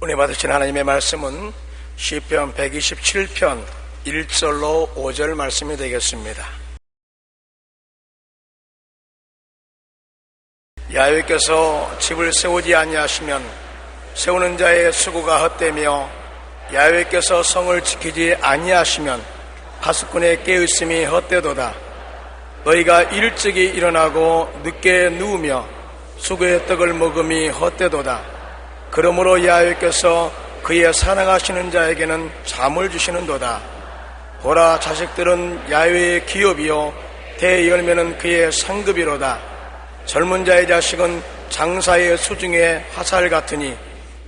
은혜 받으신 하나님의 말씀은 시편 127편 1절로 5절 말씀이 되겠습니다. 야훼께서 집을 세우지 아니하시면 세우는 자의 수고가 헛되며 야훼께서 성을 지키지 아니하시면 파수꾼의 깨어있음이 헛되도다. 너희가 일찍이 일어나고 늦게 누우며 수고의 떡을 먹음이 헛되도다. 그러므로 야훼께서 그의 사랑하시는 자에게는 잠을 주시는도다. 보라, 자식들은 야훼의 기업이요 대열매는 그의 상급이로다. 젊은 자의 자식은 장사의 수중의 화살 같으니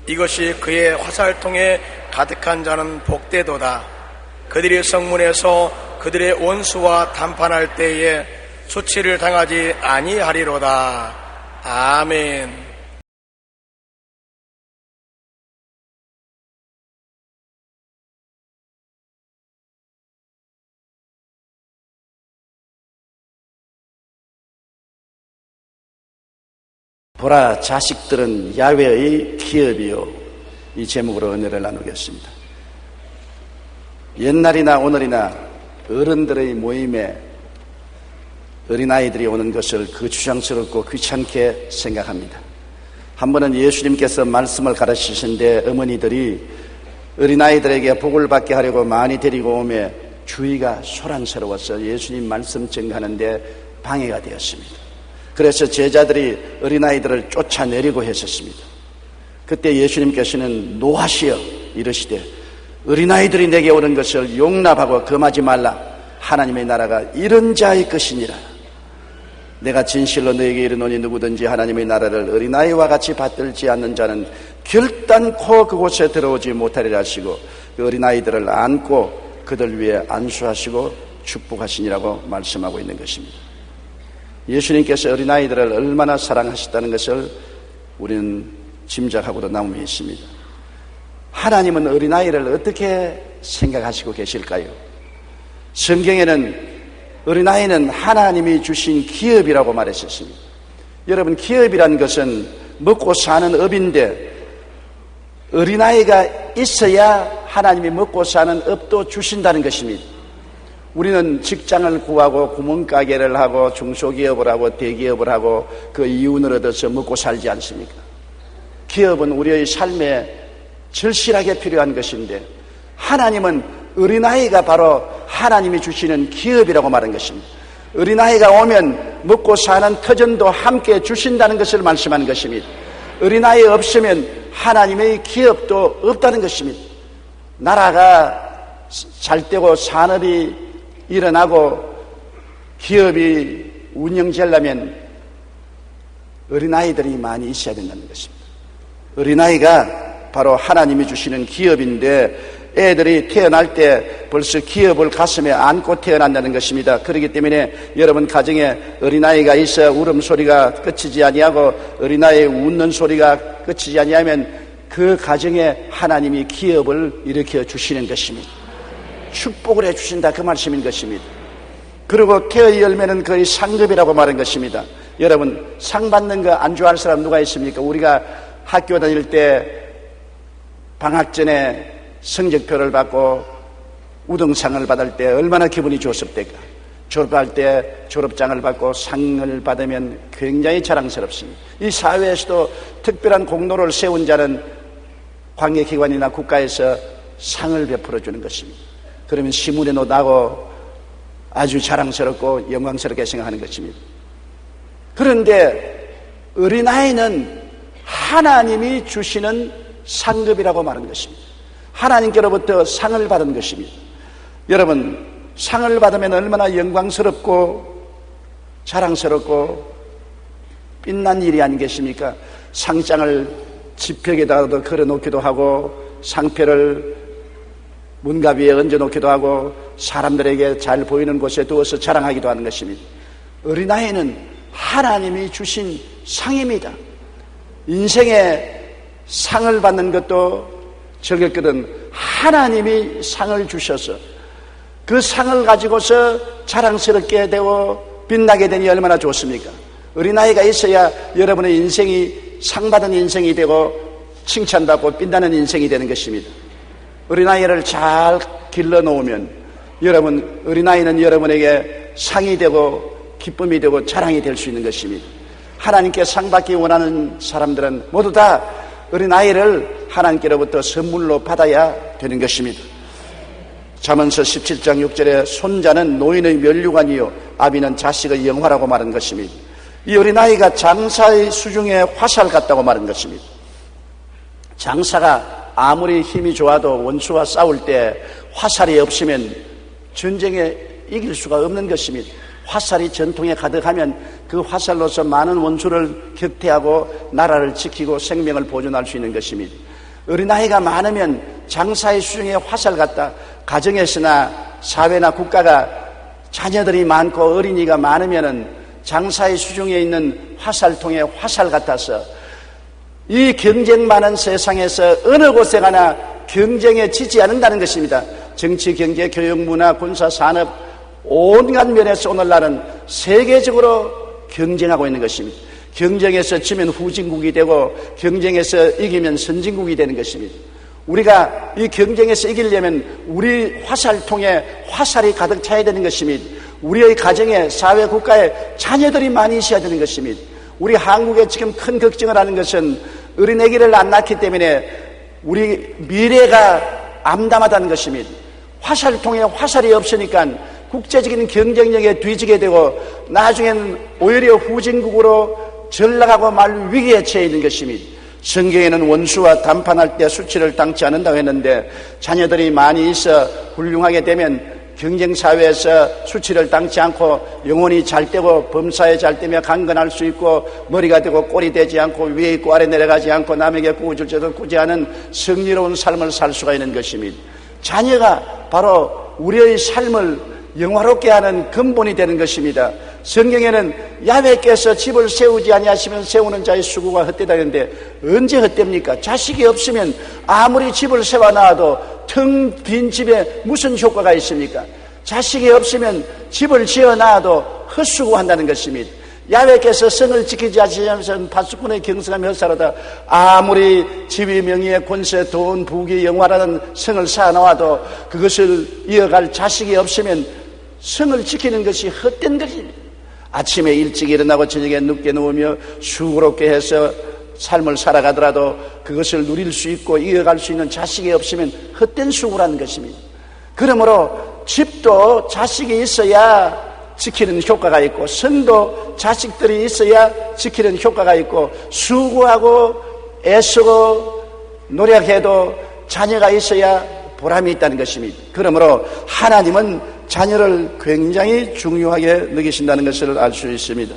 이것이 그의 화살통에 가득한 자는 복되도다. 그들의 성문에서 그들의 원수와 담판할 때에 수치를 당하지 아니하리로다. 아멘. 보라, 자식들은 야훼의 기업이요. 이 제목으로 은혜를 나누겠습니다. 옛날이나 오늘이나 어른들의 모임에 어린아이들이 오는 것을 거추장스럽고 귀찮게 생각합니다. 한 번은 예수님께서 말씀을 가르치시는데 어머니들이 어린아이들에게 복을 받게 하려고 많이 데리고 오며 주의가 소란스러워서 예수님 말씀 전하는데 방해가 되었습니다. 그래서 제자들이 어린아이들을 쫓아내려고 했었습니다. 그때 예수님께서는 노하시어 이르시되 어린아이들이 내게 오는 것을 용납하고 금하지 말라. 하나님의 나라가 이런 자의 것이니라. 내가 진실로 너에게 이르노니 누구든지 하나님의 나라를 어린아이와 같이 받들지 않는 자는 결단코 그곳에 들어오지 못하리라 하시고 그 어린아이들을 안고 그들 위에 안수하시고 축복하시니라고 말씀하고 있는 것입니다. 예수님께서 어린아이들을 얼마나 사랑하셨다는 것을 우리는 짐작하고도 남음이 있습니다. 하나님은 어린아이를 어떻게 생각하시고 계실까요? 성경에는 어린아이는 하나님이 주신 기업이라고 말했었습니다. 여러분, 기업이란 것은 먹고 사는 업인데 어린아이가 있어야 하나님이 먹고 사는 업도 주신다는 것입니다. 우리는 직장을 구하고 구멍가게를 하고 중소기업을 하고 대기업을 하고 그 이윤을 얻어서 먹고 살지 않습니까? 기업은 우리의 삶에 절실하게 필요한 것인데 하나님은 어린아이가 바로 하나님이 주시는 기업이라고 말한 것입니다. 어린아이가 오면 먹고 사는 터전도 함께 주신다는 것을 말씀하는 것입니다. 어린아이 없으면 하나님의 기업도 없다는 것입니다. 나라가 잘되고 산업이 일어나고 기업이 운영되려면 어린아이들이 많이 있어야 된다는 것입니다. 어린아이가 바로 하나님이 주시는 기업인데 애들이 태어날 때 벌써 기업을 가슴에 안고 태어난다는 것입니다. 그렇기 때문에 여러분 가정에 어린아이가 있어 울음소리가 그치지 아니하고 어린아이의 웃는 소리가 그치지 아니하면 그 가정에 하나님이 기업을 일으켜 주시는 것입니다. 축복을 해주신다, 그 말씀인 것입니다. 그리고 태의 열매는 거의 상급이라고 말한 것입니다. 여러분, 상 받는 거 안 좋아할 사람 누가 있습니까? 우리가 학교 다닐 때 방학 전에 성적표를 받고 우등상을 받을 때 얼마나 기분이 좋았을까? 졸업할 때 졸업장을 받고 상을 받으면 굉장히 자랑스럽습니다. 이 사회에서도 특별한 공로를 세운 자는 관계기관이나 국가에서 상을 베풀어 주는 것입니다. 그러면 시문에도 나고 아주 자랑스럽고 영광스럽게 생각하는 것입니다. 그런데 어린아이는 하나님이 주시는 상급이라고 말하는 것입니다. 하나님께로부터 상을 받은 것입니다. 여러분, 상을 받으면 얼마나 영광스럽고 자랑스럽고 빛난 일이 아니겠습니까? 상장을 지벽에다가도 걸어놓기도 하고 상표를 문갑 위에 얹어놓기도 하고 사람들에게 잘 보이는 곳에 두어서 자랑하기도 하는 것입니다. 어린아이는 하나님이 주신 상입니다. 인생에 상을 받는 것도 적을 것은 하나님이 상을 주셔서 그 상을 가지고서 자랑스럽게 되고 빛나게 되니 얼마나 좋습니까? 어린아이가 있어야 여러분의 인생이 상 받은 인생이 되고 칭찬받고 빛나는 인생이 되는 것입니다. 어린아이를 잘 길러놓으면 여러분, 어린아이는 여러분에게 상이 되고 기쁨이 되고 자랑이 될 수 있는 것입니다. 하나님께 상 받기 원하는 사람들은 모두 다 어린아이를 하나님께로부터 선물로 받아야 되는 것입니다. 잠언서 17장 6절에 손자는 노인의 면류관이요 아비는 자식의 영화라고 말한 것입니다. 이 어린아이가 장사의 수중에 화살 같다고 말한 것입니다. 장사가 아무리 힘이 좋아도 원수와 싸울 때 화살이 없으면 전쟁에 이길 수가 없는 것입니다. 화살이 전통에 가득하면 그 화살로서 많은 원수를 격퇴하고 나라를 지키고 생명을 보존할 수 있는 것입니다. 어린아이가 많으면 장사의 수중에 화살 같다. 가정에서나 사회나 국가가 자녀들이 많고 어린이가 많으면 장사의 수중에 있는 화살통에 화살 같아서 이 경쟁 많은 세상에서 어느 곳에 가나 경쟁에 지지 않는다는 것입니다. 정치, 경제, 교육, 문화, 군사, 산업 온갖 면에서 오늘날은 세계적으로 경쟁하고 있는 것입니다. 경쟁에서 지면 후진국이 되고 경쟁에서 이기면 선진국이 되는 것입니다. 우리가 이 경쟁에서 이기려면 우리 화살통에 화살이 가득 차야 되는 것입니다. 우리의 가정에, 사회, 국가에 자녀들이 많이 있어야 되는 것입니다. 우리 한국에 지금 큰 걱정을 하는 것은 어린애기를 안 낳기 때문에 우리 미래가 암담하다는 것입니다. 화살통에 화살이 없으니까 국제적인 경쟁력에 뒤지게 되고 나중에는 오히려 후진국으로 전락하고 말 위기에 처해 있는 것입니다. 성경에는 원수와 담판할 때 수치를 당치 않는다고 했는데 자녀들이 많이 있어 훌륭하게 되면 경쟁사회에서 수치를 당치 않고 영혼이 잘 되고 범사에 잘 되며 강건할 수 있고 머리가 되고 꼴이 되지 않고 위에 있고 아래 내려가지 않고 남에게 구워줄 줄도 꾸지 않은 성리로운 삶을 살 수가 있는 것입니다. 자녀가 바로 우리의 삶을 영화롭게 하는 근본이 되는 것입니다. 성경에는 야훼께서 집을 세우지 아니하시면 세우는 자의 수고가 헛되다는데 언제 헛됩니까? 자식이 없으면 아무리 집을 세워놔도 텅 빈 집에 무슨 효과가 있습니까? 자식이 없으면 집을 지어놔도 헛수고한다는 것입니다. 야훼께서 성을 지키지 않으시면 파수꾼의 경성함이 헛살아다. 아무리 지위, 명예, 권세, 돈, 부귀, 영화라는 성을 쌓아놓아도 그것을 이어갈 자식이 없으면 성을 지키는 것이 헛된 것입니다. 아침에 일찍 일어나고 저녁에 늦게 누우며 수고롭게 해서 삶을 살아가더라도 그것을 누릴 수 있고 이어갈 수 있는 자식이 없으면 헛된 수고라는 것입니다. 그러므로 집도 자식이 있어야 지키는 효과가 있고 성도 자식들이 있어야 지키는 효과가 있고 수고하고 애쓰고 노력해도 자녀가 있어야 보람이 있다는 것입니다. 그러므로 하나님은 자녀를 굉장히 중요하게 느끼신다는 것을 알 수 있습니다.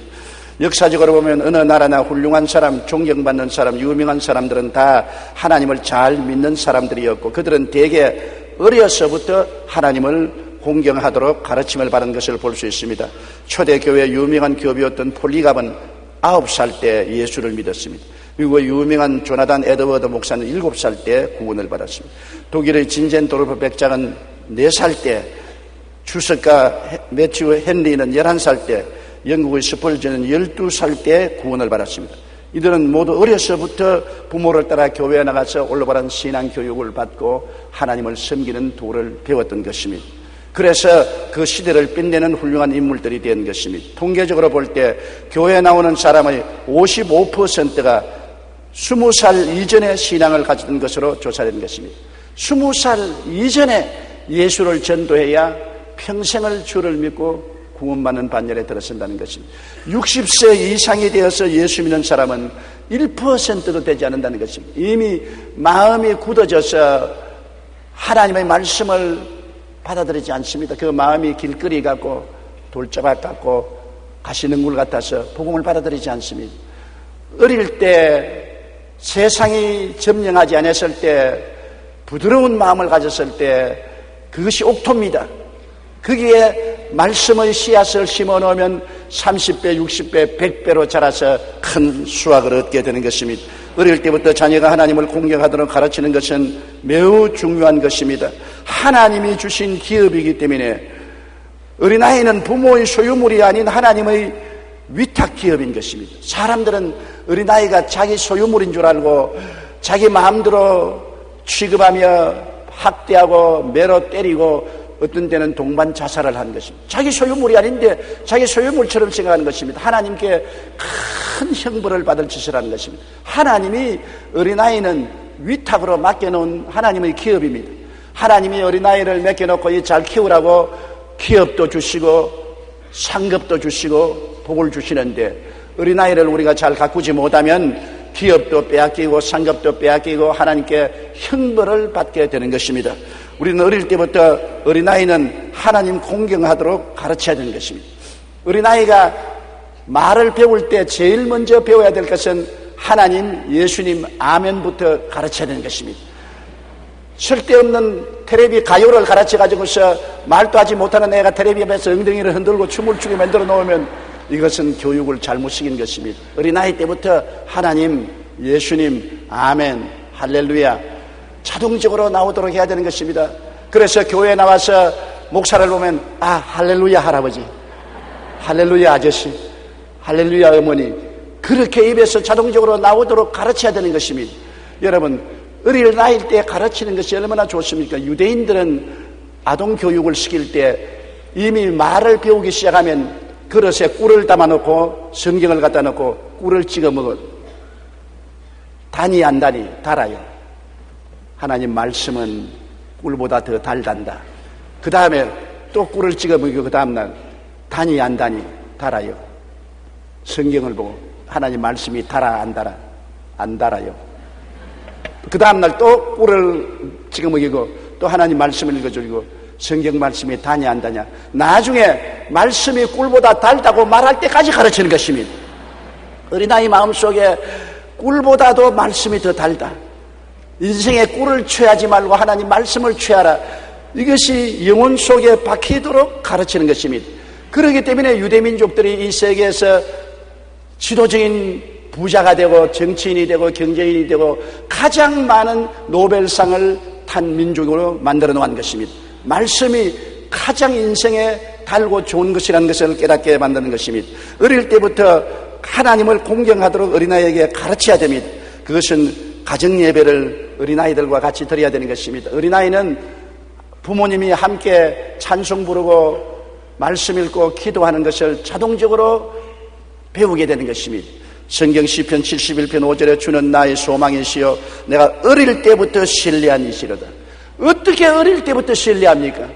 역사적으로 보면 어느 나라나 훌륭한 사람, 존경받는 사람, 유명한 사람들은 다 하나님을 잘 믿는 사람들이었고 그들은 대개 어려서부터 하나님을 공경하도록 가르침을 받은 것을 볼 수 있습니다. 초대교회 유명한 교비였던 폴리갑은 9살 때 예수를 믿었습니다. 그리고 유명한 조나단 에드워드 목사는 7살 때 구원을 받았습니다. 독일의 진젠도르프 백작은 4살 때, 주석가 매튜 헨리는 11살 때, 영국의 스펄전은 12살 때 구원을 받았습니다. 이들은 모두 어려서부터 부모를 따라 교회에 나가서 올바른 신앙 교육을 받고 하나님을 섬기는 도를 배웠던 것입니다. 그래서 그 시대를 빛내는 훌륭한 인물들이 된 것입니다. 통계적으로 볼 때 교회에 나오는 사람의 55%가 20살 이전에 신앙을 가졌던 것으로 조사된 것입니다. 20살 이전에 예수를 전도해야 평생을 주를 믿고 구원받는 반열에 들어선다는 것입니다. 60세 이상이 되어서 예수 믿는 사람은 1%도 되지 않는다는 것입니다. 이미 마음이 굳어져서 하나님의 말씀을 받아들이지 않습니다. 그 마음이 길거리 같고 돌조각 같고 가시능굴 같아서 복음을 받아들이지 않습니다. 어릴 때 세상이 점령하지 않았을 때 부드러운 마음을 가졌을 때 그것이 옥토입니다. 거기에 말씀의 씨앗을 심어놓으면 30배, 60배, 100배로 자라서 큰 수확을 얻게 되는 것입니다. 어릴 때부터 자녀가 하나님을 공경하도록 가르치는 것은 매우 중요한 것입니다. 하나님이 주신 기업이기 때문에 어린아이는 부모의 소유물이 아닌 하나님의 위탁 기업인 것입니다. 사람들은 어린아이가 자기 소유물인 줄 알고 자기 마음대로 취급하며 학대하고 매로 때리고 어떤 때는 동반 자살을 한 것입니다. 자기 소유물이 아닌데 자기 소유물처럼 생각하는 것입니다. 하나님께 큰 형벌을 받을 짓을 하는 것입니다. 하나님이 어린아이는 위탁으로 맡겨놓은 하나님의 기업입니다. 하나님이 어린아이를 맡겨놓고 잘 키우라고 기업도 주시고 상급도 주시고 복을 주시는데, 어린아이를 우리가 잘 가꾸지 못하면 기업도 빼앗기고 상급도 빼앗기고 하나님께 형벌을 받게 되는 것입니다. 우리는 어릴 때부터 어린아이는 하나님 공경하도록 가르쳐야 되는 것입니다. 어린아이가 말을 배울 때 제일 먼저 배워야 될 것은 하나님, 예수님, 아멘부터 가르쳐야 되는 것입니다. 쓸데없는 텔레비 가요를 가르쳐가지고서 말도 하지 못하는 애가 텔레비 앞에서 엉덩이를 흔들고 춤을 추게 만들어 놓으면 이것은 교육을 잘못 시킨 것입니다. 어린아이 때부터 하나님, 예수님, 아멘, 할렐루야 자동적으로 나오도록 해야 되는 것입니다. 그래서 교회에 나와서 목사를 보면 할렐루야 할아버지, 할렐루야 아저씨, 할렐루야 어머니, 그렇게 입에서 자동적으로 나오도록 가르쳐야 되는 것입니다. 여러분, 어릴 나이일 때 가르치는 것이 얼마나 좋습니까? 유대인들은 아동 교육을 시킬 때 이미 말을 배우기 시작하면 그릇에 꿀을 담아놓고 성경을 갖다 놓고 꿀을 찍어 먹어. 단이 안 단이 달아요. 하나님 말씀은 꿀보다 더 달단다. 그 다음에 또 꿀을 찍어 먹이고 그 다음날 단이 안 단이 달아요. 성경을 보고 하나님 말씀이 달아 안 달아? 안 달아요. 그 다음날 또 꿀을 찍어 먹이고 또 하나님 말씀을 읽어주고 성경 말씀이 다냐 안 다냐, 나중에 말씀이 꿀보다 달다고 말할 때까지 가르치는 것입니다. 어린아이 마음속에 꿀보다도 말씀이 더 달다, 인생에 꿀을 취하지 말고 하나님 말씀을 취하라, 이것이 영혼 속에 박히도록 가르치는 것입니다. 그렇기 때문에 유대민족들이 이 세계에서 지도적인 부자가 되고 정치인이 되고 경제인이 되고 가장 많은 노벨상을 탄 민족으로 만들어 놓은 것입니다. 말씀이 가장 인생에 달고 좋은 것이라는 것을 깨닫게 만드는 것입니다. 어릴 때부터 하나님을 공경하도록 어린아이에게 가르쳐야 됩니다. 그것은 가정예배를 어린아이들과 같이 드려야 되는 것입니다. 어린아이는 부모님이 함께 찬송 부르고 말씀 읽고 기도하는 것을 자동적으로 배우게 되는 것입니다. 성경 시편 71편 5절에 주는 나의 소망이시여 내가 어릴 때부터 신뢰한 이시로다. 어떻게 어릴 때부터 신뢰합니까?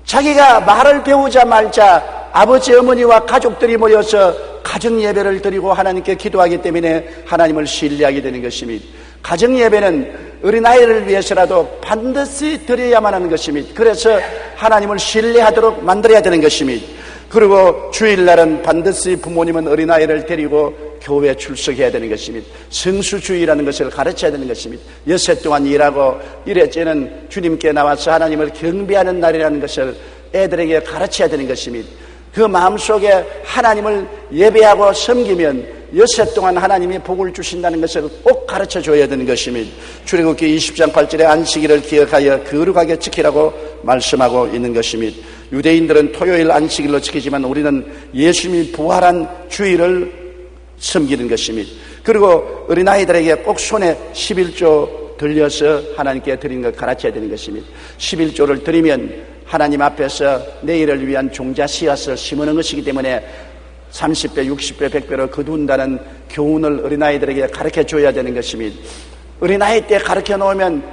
자기가 말을 배우자 말자 아버지 어머니와 가족들이 모여서 가정예배를 드리고 하나님께 기도하기 때문에 하나님을 신뢰하게 되는 것입니다. 가정예배는 어린아이를 위해서라도 반드시 드려야만 하는 것입니다. 그래서 하나님을 신뢰하도록 만들어야 되는 것입니다. 그리고 주일날은 반드시 부모님은 어린아이를 데리고 교회에 출석해야 되는 것입니다. 성수주의라는 것을 가르쳐야 되는 것입니다. 여세 동안 일하고 일회째는 주님께 나와서 하나님을 경배하는 날이라는 것을 애들에게 가르쳐야 되는 것입니다. 그 마음속에 하나님을 예배하고 섬기면 여세 동안 하나님이 복을 주신다는 것을 꼭 가르쳐 줘야 되는 것입니다. 출애굽기 20장 8절에 안식일을 기억하여 거룩하게 지키라고 말씀하고 있는 것입니다. 유대인들은 토요일 안식일로 지키지만 우리는 예수님이 부활한 주일을 섬기는 것입니다. 그리고 어린아이들에게 꼭 손에 11조 들려서 하나님께 드리는 것 가르쳐야 되는 것입니다. 11조를 드리면 하나님 앞에서 내일을 위한 종자 씨앗을 심는 것이기 때문에 30배, 60배, 100배로 거둔다는 교훈을 어린아이들에게 가르쳐 줘야 되는 것입니다. 어린아이 때 가르쳐 놓으면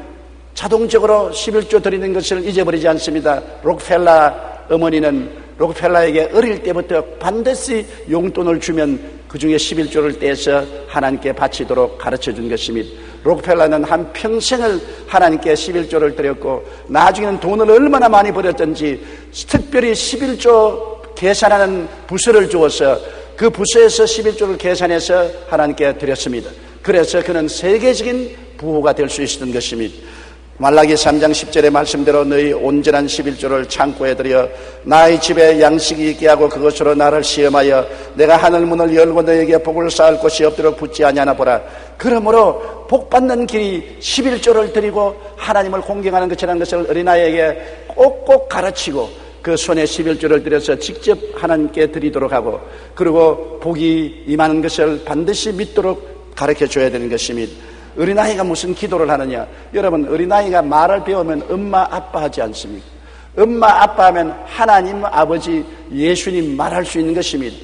자동적으로 11조 드리는 것을 잊어버리지 않습니다. 록펠라 어머니는 록펠라에게 어릴 때부터 반드시 용돈을 주면 그 중에 11조를 떼서 하나님께 바치도록 가르쳐 준 것입니다. 록펠라는 한 평생을 하나님께 11조를 드렸고 나중에는 돈을 얼마나 많이 벌었던지 특별히 11조 계산하는 부서를 주어서 그 부서에서 11조를 계산해서 하나님께 드렸습니다. 그래서 그는 세계적인 부호가 될 수 있었던 것입니다. 말라기 3장 10절의 말씀대로 너희 온전한 11조를 창고에 들여 나의 집에 양식이 있게 하고 그것으로 나를 시험하여 내가 하늘문을 열고 너에게 복을 쌓을 곳이 없도록 붙지 아니하나 보라. 그러므로 복받는 길이 11조를 드리고 하나님을 공경하는 것이라는 것을 어린아이에게 꼭꼭 가르치고 그 손에 11조를 들여서 직접 하나님께 드리도록 하고 그리고 복이 임하는 것을 반드시 믿도록 가르쳐 줘야 되는 것입니다. 어린아이가 무슨 기도를 하느냐? 여러분, 어린아이가 말을 배우면 엄마 아빠 하지 않습니까? 엄마 아빠 하면 하나님 아버지 예수님 말할 수 있는 것입니다.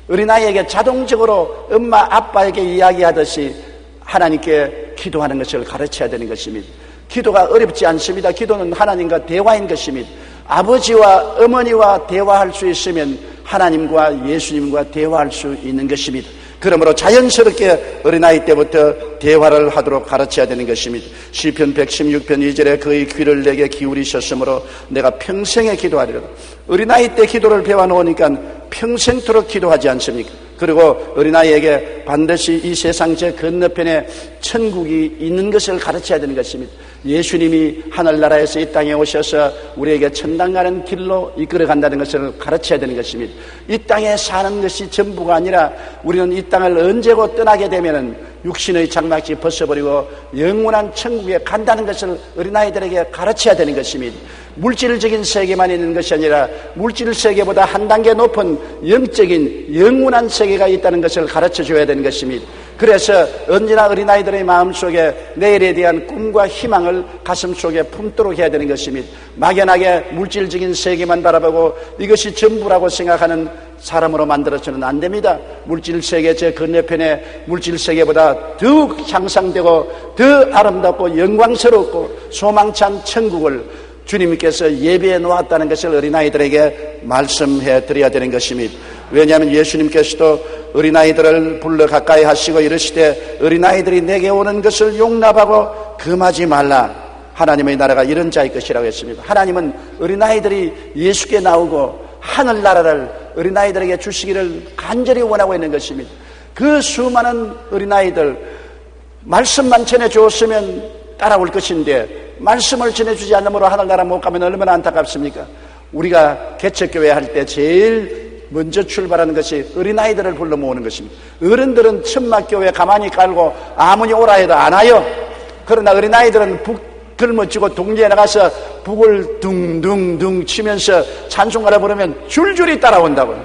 어린아이에게 자동적으로 엄마 아빠에게 이야기하듯이 하나님께 기도하는 것을 가르쳐야 되는 것입니다. 기도가 어렵지 않습니다. 기도는 하나님과 대화인 것입니다. 아버지와 어머니와 대화할 수 있으면 하나님과 예수님과 대화할 수 있는 것입니다. 그러므로 자연스럽게 어린아이 때부터 대화를 하도록 가르쳐야 되는 것입니다. 시편 116편 2절에 그의 귀를 내게 기울이셨으므로 내가 평생에 기도하리로다. 어린아이 때 기도를 배워놓으니까 평생토록 기도하지 않습니까? 그리고 어린아이에게 반드시 이 세상 저 건너편에 천국이 있는 것을 가르쳐야 되는 것입니다. 예수님이 하늘나라에서 이 땅에 오셔서 우리에게 천당 가는 길로 이끌어 간다는 것을 가르쳐야 되는 것입니다. 이 땅에 사는 것이 전부가 아니라 우리는 이 땅을 언제고 떠나게 되면은 육신의 장막지 벗어버리고 영원한 천국에 간다는 것을 어린아이들에게 가르쳐야 되는 것입니다. 물질적인 세계만 있는 것이 아니라 물질 세계보다 한 단계 높은 영적인 영원한 세계가 있다는 것을 가르쳐 줘야 되는 것입니다. 그래서 언제나 어린아이들의 마음속에 내일에 대한 꿈과 희망을 가슴속에 품도록 해야 되는 것입니다. 막연하게 물질적인 세계만 바라보고 이것이 전부라고 생각하는 사람으로 만들어서는 안 됩니다. 물질 세계 저 건너편에 물질 세계보다 더욱 향상되고 더 아름답고 영광스럽고 소망찬 천국을 주님께서 예배해 놓았다는 것을 어린아이들에게 말씀해 드려야 되는 것입니다. 왜냐하면 예수님께서도 어린아이들을 불러 가까이 하시고 이르시되 어린아이들이 내게 오는 것을 용납하고 금하지 말라. 하나님의 나라가 이런 자의 것이라고 했습니다. 하나님은 어린아이들이 예수께 나오고 하늘나라를 어린아이들에게 주시기를 간절히 원하고 있는 것입니다. 그 수많은 어린아이들 말씀만 전해주었으면 따라올 것인데 말씀을 전해주지 않으므로 하늘나라 못 가면 얼마나 안타깝습니까? 우리가 개척교회 할 때 제일 먼저 출발하는 것이 어린아이들을 불러 모으는 것입니다. 어른들은 천막교회 가만히 깔고 아무니 오라 해도 안 와요. 그러나 어린아이들은 북 걸머쥐고 동지에 나가서 북을 둥둥둥 치면서 찬송가를 부르면 줄줄이 따라온다고요.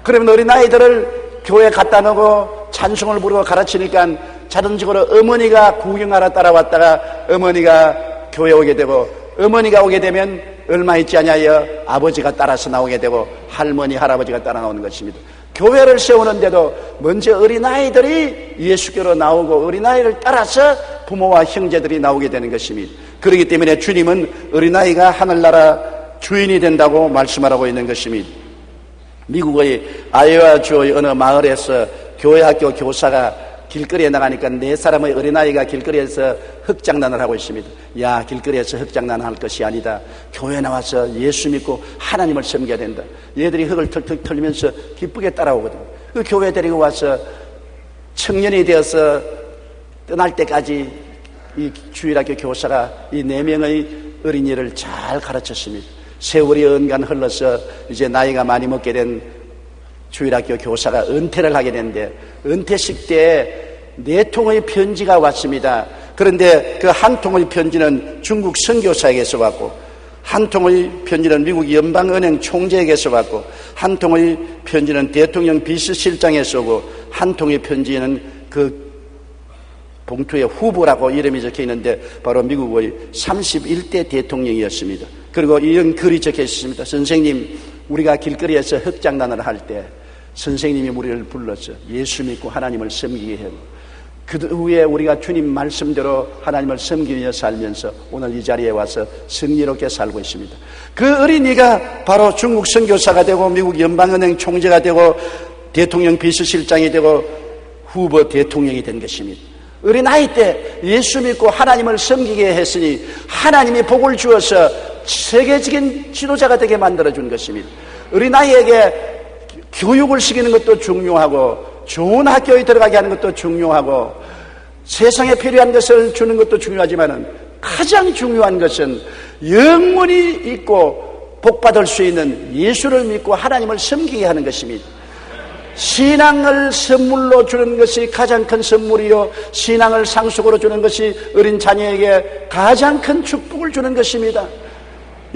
그러면 어린아이들을 교회에 갖다 놓고 찬송을 부르고 가르치니까 자동적으로 어머니가 구경하러 따라왔다가 어머니가 교회 오게 되고 어머니가 오게 되면 얼마 있지 않냐여 아버지가 따라서 나오게 되고 할머니 할아버지가 따라 나오는 것입니다. 교회를 세우는데도 먼저 어린아이들이 예수께로 나오고 어린아이를 따라서 부모와 형제들이 나오게 되는 것입니다. 그렇기 때문에 주님은 어린아이가 하늘나라 주인이 된다고 말씀하고 있는 것입니다. 미국의 아이오와주의 어느 마을에서 교회학교 교사가 길거리에 나가니까 4사람의 어린아이가 길거리에서 흙장난을 하고 있습니다. 야, 길거리에서 흙장난할 것이 아니다. 교회에 나와서 예수 믿고 하나님을 섬겨야 된다. 얘들이 흙을 털털 털면서 기쁘게 따라오거든. 그 교회 데리고 와서 청년이 되어서 떠날 때까지 이 주일학교 교사가 이 4명의 어린이를 잘 가르쳤습니다. 세월이 언간 흘러서 이제 나이가 많이 먹게 된 주일학교 교사가 은퇴를 하게 됐는데 은퇴식 때 4통의 편지가 왔습니다. 그런데 그 한 통의 편지는 중국 선교사에게서 왔고 한 통의 편지는 미국 연방은행 총재에게서 왔고 한 통의 편지는 대통령 비서실장에서 오고 한 통의 편지는 그 봉투에 후보라고 이름이 적혀 있는데 바로 미국의 31대 대통령이었습니다. 그리고 이런 글이 적혀 있습니다. 선생님, 우리가 길거리에서 흙장난을 할 때 선생님이 우리를 불러서 예수 믿고 하나님을 섬기게 하고 그 후에 우리가 주님 말씀대로 하나님을 섬기며 살면서 오늘 이 자리에 와서 승리롭게 살고 있습니다. 그 어린이가 바로 중국 선교사가 되고 미국 연방은행 총재가 되고 대통령 비서실장이 되고 후보 대통령이 된 것입니다. 어린아이 때 예수 믿고 하나님을 섬기게 했으니 하나님이 복을 주어서 세계적인 지도자가 되게 만들어준 것입니다. 어린아이에게 교육을 시키는 것도 중요하고 좋은 학교에 들어가게 하는 것도 중요하고 세상에 필요한 것을 주는 것도 중요하지만 가장 중요한 것은 영원히 있고 복받을 수 있는 예수를 믿고 하나님을 섬기게 하는 것입니다. 신앙을 선물로 주는 것이 가장 큰 선물이요 신앙을 상속으로 주는 것이 어린 자녀에게 가장 큰 축복을 주는 것입니다.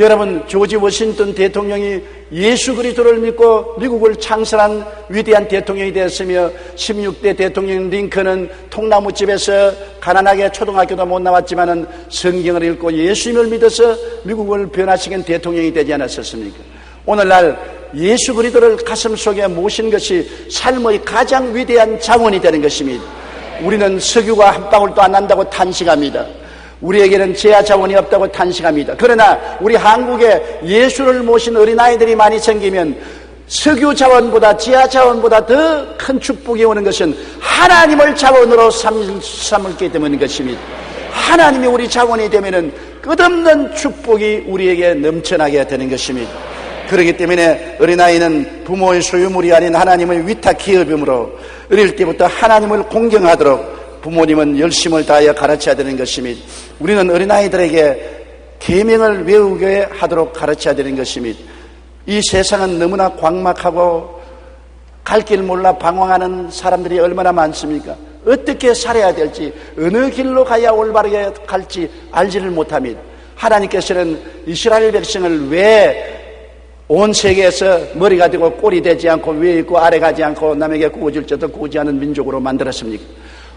여러분, 조지 워싱턴 대통령이 예수 그리스도를 믿고 미국을 창설한 위대한 대통령이 되었으며 16대 대통령 링컨은 통나무집에서 가난하게 초등학교도 못 나왔지만은 성경을 읽고 예수님을 믿어서 미국을 변화시킨 대통령이 되지 않았었습니까? 오늘날 예수 그리스도를 가슴속에 모신 것이 삶의 가장 위대한 자원이 되는 것입니다. 우리는 석유가 한 방울도 안 난다고 탄식합니다. 우리에게는 지하 자원이 없다고 탄식합니다. 그러나 우리 한국에 예수를 모신 어린아이들이 많이 생기면 석유 자원보다 지하 자원보다 더 큰 축복이 오는 것은 하나님을 자원으로 삼을기 때문인 것입니다. 하나님이 우리 자원이 되면은 끝없는 축복이 우리에게 넘쳐나게 되는 것입니다. 그렇기 때문에 어린아이는 부모의 소유물이 아닌 하나님의 위탁 기업이므로 어릴 때부터 하나님을 공경하도록 부모님은 열심을 다하여 가르쳐야 되는 것입니다. 우리는 어린아이들에게 계명을 외우게 하도록 가르쳐야 되는 것입니다. 이 세상은 너무나 광막하고 갈 길 몰라 방황하는 사람들이 얼마나 많습니까? 어떻게 살아야 될지, 어느 길로 가야 올바르게 갈지 알지를 못합니다. 하나님께서는 이스라엘 백성을 왜 온 세계에서 머리가 되고 꼴이 되지 않고 위에 있고 아래 가지 않고 남에게 구워질 자도 구우지 않은 민족으로 만들었습니까?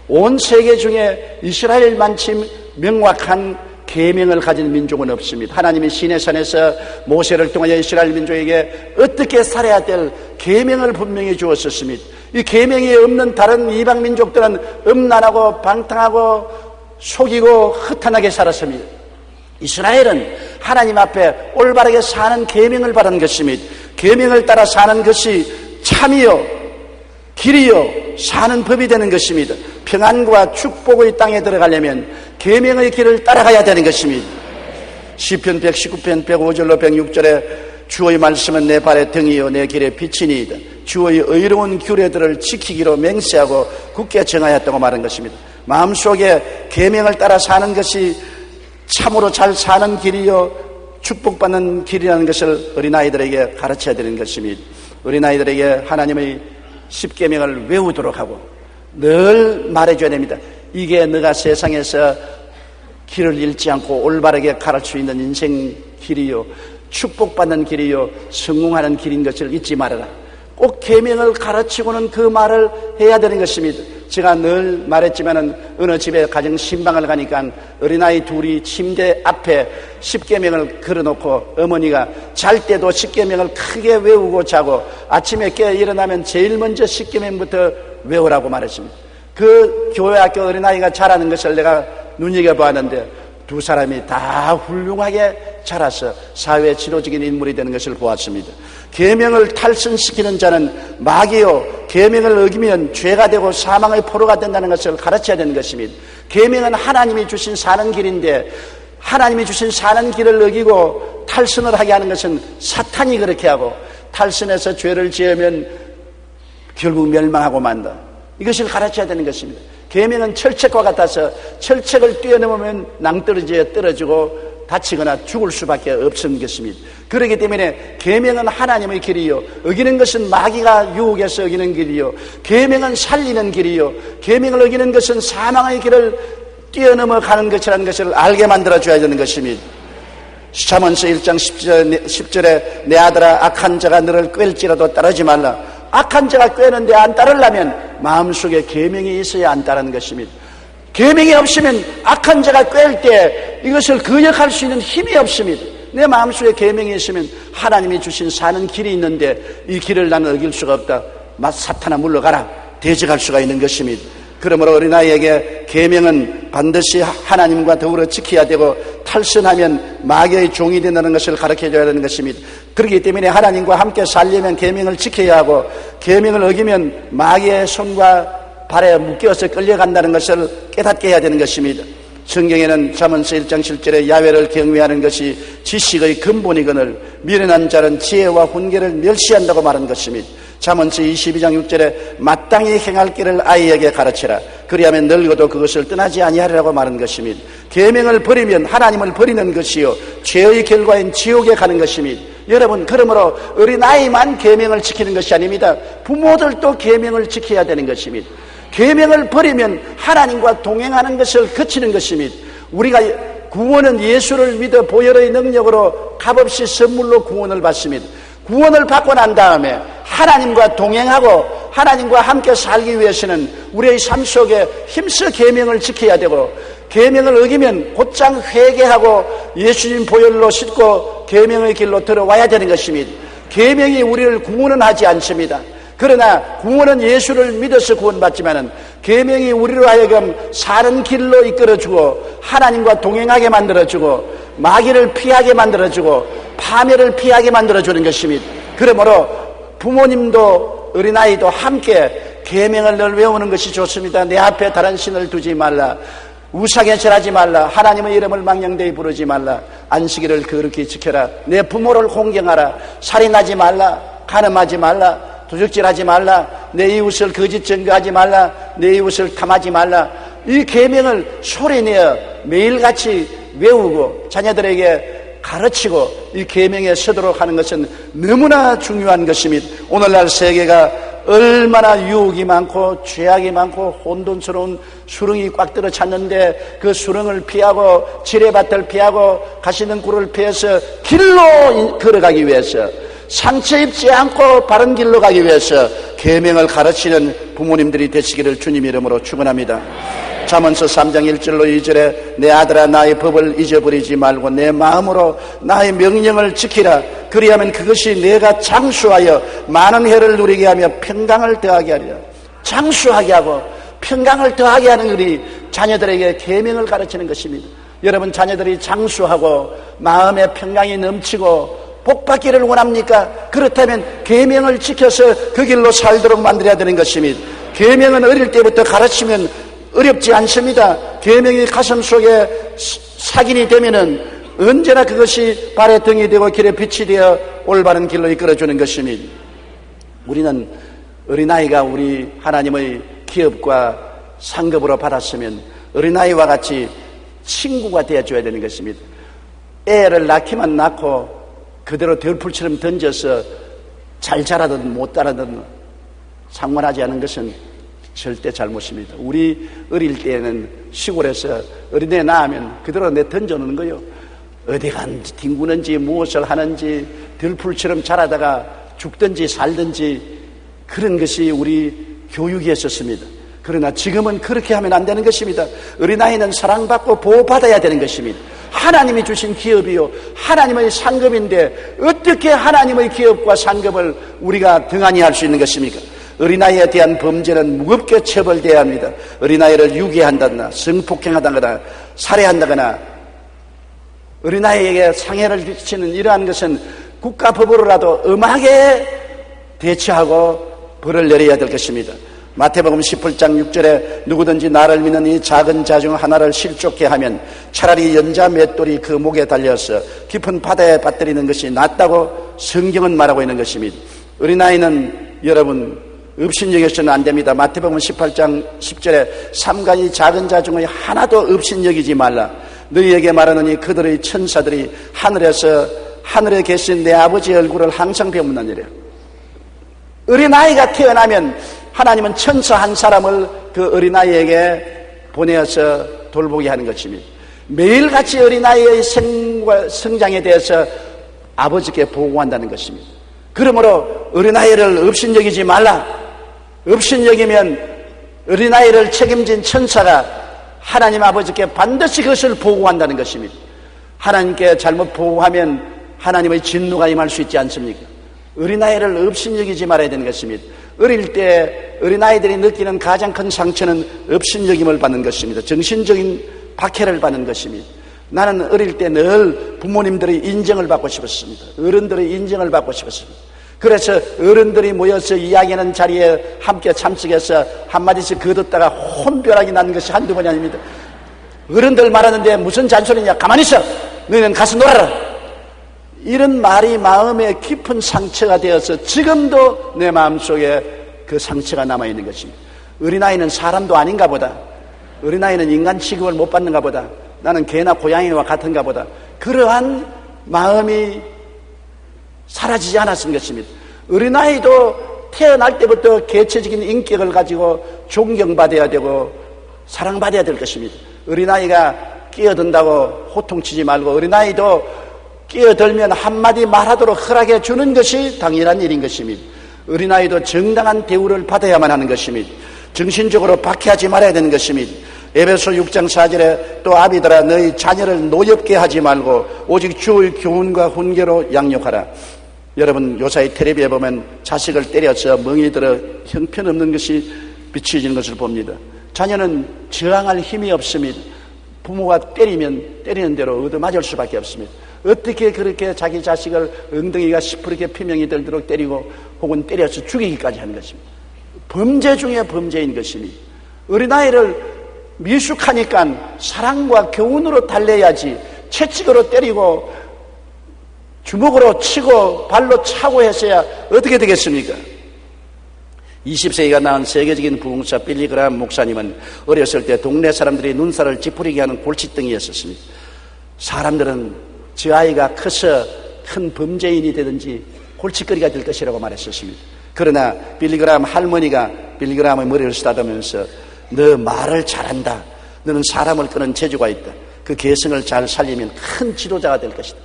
온 세계 중에 이스라엘만큼 명확한 계명을 가진 민족은 없습니다. 하나님이 시내산에서 모세를 통하여 이스라엘 민족에게 어떻게 살아야 될 계명을 분명히 주었었습니다. 이 계명이 없는 다른 이방 민족들은 음란하고 방탕하고 속이고 허탄하게 살았습니다. 이스라엘은 하나님 앞에 올바르게 사는 계명을 받은 것입니다. 계명을 따라 사는 것이 참이요 길이요 사는 법이 되는 것입니다. 평안과 축복의 땅에 들어가려면 계명의 길을 따라가야 되는 것입니다. 시편 119편 105절로 106절에 주의 말씀은 내 발의 등이요 내 길의 빛이니이다. 주의 의로운 규례들을 지키기로 맹세하고 굳게 정하였다고 말한 것입니다. 마음속에 계명을 따라 사는 것이 참으로 잘 사는 길이요 축복받는 길이라는 것을 어린아이들에게 가르쳐야 되는 것입니다. 어린아이들에게 하나님의 십계명을 외우도록 하고 늘 말해줘야 됩니다. 이게 너가 세상에서 길을 잃지 않고 올바르게 갈 수 있는 인생 길이요 축복받는 길이요 성공하는 길인 것을 잊지 말아라. 꼭 계명을 가르치고는 그 말을 해야 되는 것입니다. 제가 늘 말했지만은 어느 집에 가정 신방을 가니까 어린아이 둘이 침대 앞에 십계명을 걸어놓고 어머니가 잘 때도 십계명을 크게 외우고 자고 아침에 깨어 일어나면 제일 먼저 십계명부터 외우라고 말했습니다. 그 교회 학교 어린아이가 자라는 것을 내가 눈여겨보았는데 두 사람이 다 훌륭하게 자라서 사회에 지도적인 인물이 되는 것을 보았습니다. 계명을 탈선시키는 자는 마귀요 계명을 어기면 죄가 되고 사망의 포로가 된다는 것을 가르쳐야 되는 것입니다. 계명은 하나님이 주신 사는 길인데 하나님이 주신 사는 길을 어기고 탈선을 하게 하는 것은 사탄이 그렇게 하고 탈선해서 죄를 지으면 결국 멸망하고 만다. 이것을 가르쳐야 되는 것입니다. 계명은 철책과 같아서 철책을 뛰어넘으면 낭떠러지에 떨어지고 다치거나 죽을 수밖에 없는 것입니다. 그렇기 때문에 계명은 하나님의 길이요 어기는 것은 마귀가 유혹해서 어기는 길이요 계명은 살리는 길이요 계명을 어기는 것은 사망의 길을 뛰어넘어 가는 것이라는 것을 알게 만들어줘야 되는 것입니다. 잠언서 1장 10절에 내 아들아 악한 자가 너를 꿰일지라도 따르지 말라. 악한 자가 꿰는데 안 따르려면 마음속에 계명이 있어야 안 따르는 것입니다. 계명이 없으면 악한 자가 꿰일 때 이것을 거역할 수 있는 힘이 없습니다. 내 마음속에 계명이 있으면 하나님이 주신 사는 길이 있는데 이 길을 나는 어길 수가 없다. 사탄아 물러가라. 대적할 수가 있는 것입니다. 그러므로 어린아이에게 계명은 반드시 하나님과 더불어 지켜야 되고 탈선하면 마귀의 종이 된다는 것을 가르쳐줘야 되는 것입니다. 그렇기 때문에 하나님과 함께 살려면 계명을 지켜야 하고 계명을 어기면 마귀의 손과 발에 묶여서 끌려간다는 것을 깨닫게 해야 되는 것입니다. 성경에는 잠언서 1장 7절에 야훼를 경외하는 것이 지식의 근본이거늘 미련한 자는 지혜와 훈계를 멸시한다고 말한 것입니다. 잠언서 22장 6절에 마땅히 행할 길을 아이에게 가르치라. 그리하면 늙어도 그것을 떠나지 아니하리라고 말한 것입니다. 계명을 버리면 하나님을 버리는 것이요 죄의 결과인 지옥에 가는 것입니다. 여러분, 그러므로 어린아이만 계명을 지키는 것이 아닙니다. 부모들도 계명을 지켜야 되는 것입니다. 계명을 버리면 하나님과 동행하는 것을 거치는 것입니다. 우리가 구원은 예수를 믿어 보혈의 능력으로 값없이 선물로 구원을 받습니다. 구원을 받고 난 다음에 하나님과 동행하고 하나님과 함께 살기 위해서는 우리의 삶 속에 힘써 계명을 지켜야 되고, 계명을 어기면 곧장 회개하고 예수님 보혈로 씻고 계명의 길로 들어와야 되는 것입니다. 계명이 우리를 구원은 하지 않습니다. 그러나 구원은 예수를 믿어서 구원받지만은 계명이 우리로 하여금 사는 길로 이끌어주고 하나님과 동행하게 만들어주고 마귀를 피하게 만들어주고 파멸을 피하게 만들어주는 것입니다. 그러므로 부모님도 어린아이도 함께 계명을 늘 외우는 것이 좋습니다. 내 앞에 다른 신을 두지 말라, 우상에절하지 말라, 하나님의 이름을 망령되이 부르지 말라, 안식일을 거룩히 지켜라, 내 부모를 공경하라, 살인하지 말라, 간음하지 말라, 도적질하지 말라, 내 이웃을 거짓 증거하지 말라, 내 이웃을 탐하지 말라. 이 계명을 소리내어 매일같이 외우고 자녀들에게 가르치고 이 계명에 서도록 하는 것은 너무나 중요한 것입니다. 오늘날 세계가 얼마나 유혹이 많고 죄악이 많고 혼돈스러운 수렁이 꽉 들어 찼는데, 그 수렁을 피하고 지뢰밭을 피하고 가시는 굴을 피해서 길로 걸어가기 위해서, 상처 입지 않고 바른 길로 가기 위해서 계명을 가르치는 부모님들이 되시기를 주님 이름으로 축원합니다. 잠언서 3장 1절로 2절에 내 아들아 나의 법을 잊어버리지 말고 내 마음으로 나의 명령을 지키라. 그리하면 그것이 내가 장수하여 많은 해를 누리게 하며 평강을 더하게 하리라. 장수하게 하고 평강을 더하게 하는 우리 자녀들에게 계명을 가르치는 것입니다. 여러분, 자녀들이 장수하고 마음에 평강이 넘치고 복받기를 원합니까? 그렇다면 계명을 지켜서 그 길로 살도록 만들어야 되는 것입니다. 계명은 어릴 때부터 가르치면 어렵지 않습니다. 계명이 가슴 속에 삭인이 되면은 언제나 그것이 발의 등이 되고 길의 빛이 되어 올바른 길로 이끌어주는 것입니다. 우리는 어린아이가 우리 하나님의 기업과 상급으로 받았으면 어린아이와 같이 친구가 되어줘야 되는 것입니다. 애를 낳기만 낳고 그대로 덜풀처럼 던져서 잘 자라든 못 자라든 상관하지 않은 것은 절대 잘못입니다. 우리 어릴 때에는 시골에서 어린애 낳으면 그대로 내 던져놓는 거요. 어디 간지 뒹구는지 무엇을 하는지 들풀처럼 자라다가 죽든지 살든지 그런 것이 우리 교육이었었습니다. 그러나 지금은 그렇게 하면 안 되는 것입니다. 어린아이는 사랑받고 보호받아야 되는 것입니다. 하나님이 주신 기업이요 하나님의 상급인데 어떻게 하나님의 기업과 상급을 우리가 등한히 할 수 있는 것입니까? 어린아이에 대한 범죄는 무겁게 처벌돼야 합니다. 어린아이를 유괴한다거나 성폭행하다거나 살해한다거나 어린아이에게 상해를 끼치는 이러한 것은 국가법으로라도 엄하게 대처하고 벌을 내려야 될 것입니다. 마태복음 18장 6절에 누구든지 나를 믿는 이 작은 자 중 하나를 실족케 하면 차라리 연자 맷돌이 그 목에 달려서 깊은 바다에 빠뜨리는 것이 낫다고 성경은 말하고 있는 것입니다. 어린아이는 여러분 업신여겨서는 안 됩니다. 마태복음 18장 10절에 삼가이 작은 자 중에 하나도 업신여기지 말라. 너희에게 말하노니 그들의 천사들이 하늘에 계신 내 아버지의 얼굴을 항상 배움나니라. 어린아이가 태어나면 하나님은 천사 한 사람을 그 어린아이에게 보내어서 돌보게 하는 것입니다. 매일같이 어린아이의 성장에 대해서 아버지께 보고한다는 것입니다. 그러므로 어린아이를 업신여기지 말라. 업신여기면 어린아이를 책임진 천사가 하나님 아버지께 반드시 그것을 보고한다는 것입니다. 하나님께 잘못 보고하면 하나님의 진노가 임할 수 있지 않습니까? 어린아이를 업신여기지 말아야 되는 것입니다. 어릴 때 어린아이들이 느끼는 가장 큰 상처는 업신여김을 받는 것입니다. 정신적인 박해를 받는 것입니다. 나는 어릴 때 늘 부모님들의 인정을 받고 싶었습니다. 어른들의 인정을 받고 싶었습니다. 그래서 어른들이 모여서 이야기하는 자리에 함께 참석해서 한마디씩 거뒀다가 혼별하게 난 것이 한두 번이 아닙니다. 어른들 말하는데 무슨 잔소리냐, 가만히 있어, 너희는 가서 놀아라. 이런 말이 마음에 깊은 상처가 되어서 지금도 내 마음속에 그 상처가 남아있는 것입니다. 어린아이는 사람도 아닌가 보다, 어린아이는 인간 취급을 못 받는가 보다, 나는 개나 고양이와 같은가 보다, 그러한 마음이 사라지지 않았은 것입니다. 어린아이도 태어날 때부터 개체적인 인격을 가지고 존경받아야 되고 사랑받아야 될 것입니다. 어린아이가 끼어든다고 호통치지 말고, 어린아이도 끼어들면 한마디 말하도록 허락해 주는 것이 당연한 일인 것입니다. 어린아이도 정당한 대우를 받아야만 하는 것입니다. 정신적으로 박해하지 말아야 되는 것입니다. 에베소 6장 4절에 또 아비들아 너희 자녀를 노엽게 하지 말고 오직 주의 교훈과 훈계로 양육하라. 여러분 요사이 텔레비에 보면 자식을 때려서 멍이 들어 형편없는 것이 비춰지는 것을 봅니다. 자녀는 저항할 힘이 없습니다. 부모가 때리면 때리는 대로 얻어맞을 수밖에 없습니다. 어떻게 그렇게 자기 자식을 엉덩이가 시퍼렇게 피명이 들도록 때리고 혹은 때려서 죽이기까지 하는 것입니다. 범죄 중에 범죄인 것입니다. 어린아이를 미숙하니까 사랑과 교훈으로 달래야지 채찍으로 때리고 주먹으로 치고 발로 차고 했어야 어떻게 되겠습니까? 20세기가 낳은 세계적인 부흥사 빌리 그라함 목사님은 어렸을 때 동네 사람들이 눈살을 찌푸리게 하는 골칫덩이였었습니다. 사람들은 저 아이가 커서 큰 범죄인이 되든지 골칫거리가 될 것이라고 말했었습니다. 그러나 빌리 그라함 할머니가 빌리 그라함의 머리를 쓰다듬으면서 너 말을 잘한다. 너는 사람을 끄는 재주가 있다. 그 개성을 잘 살리면 큰 지도자가 될 것이다.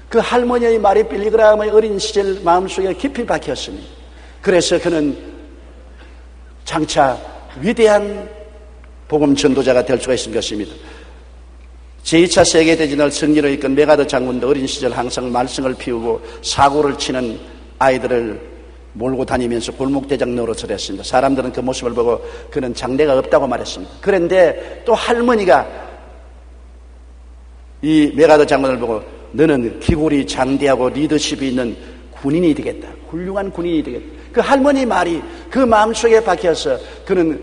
그 할머니의 말이 빌리 그라함의 어린 시절 마음속에 깊이 박혔습니다. 그래서 그는 장차 위대한 복음 전도자가 될 수가 있을 것입니다. 제2차 세계대전을 승리로 이끈 메가더 장군도 어린 시절 항상 말썽을 피우고 사고를 치는 아이들을 몰고 다니면서 골목대장 노릇을 했습니다. 사람들은 그 모습을 보고 그는 장래가 없다고 말했습니다. 그런데 또 할머니가 이 메가더 장군을 보고 너는 기골이 장대하고 리더십이 있는 군인이 되겠다. 훌륭한 군인이 되겠다. 그 할머니 말이 그 마음속에 박혀서 그는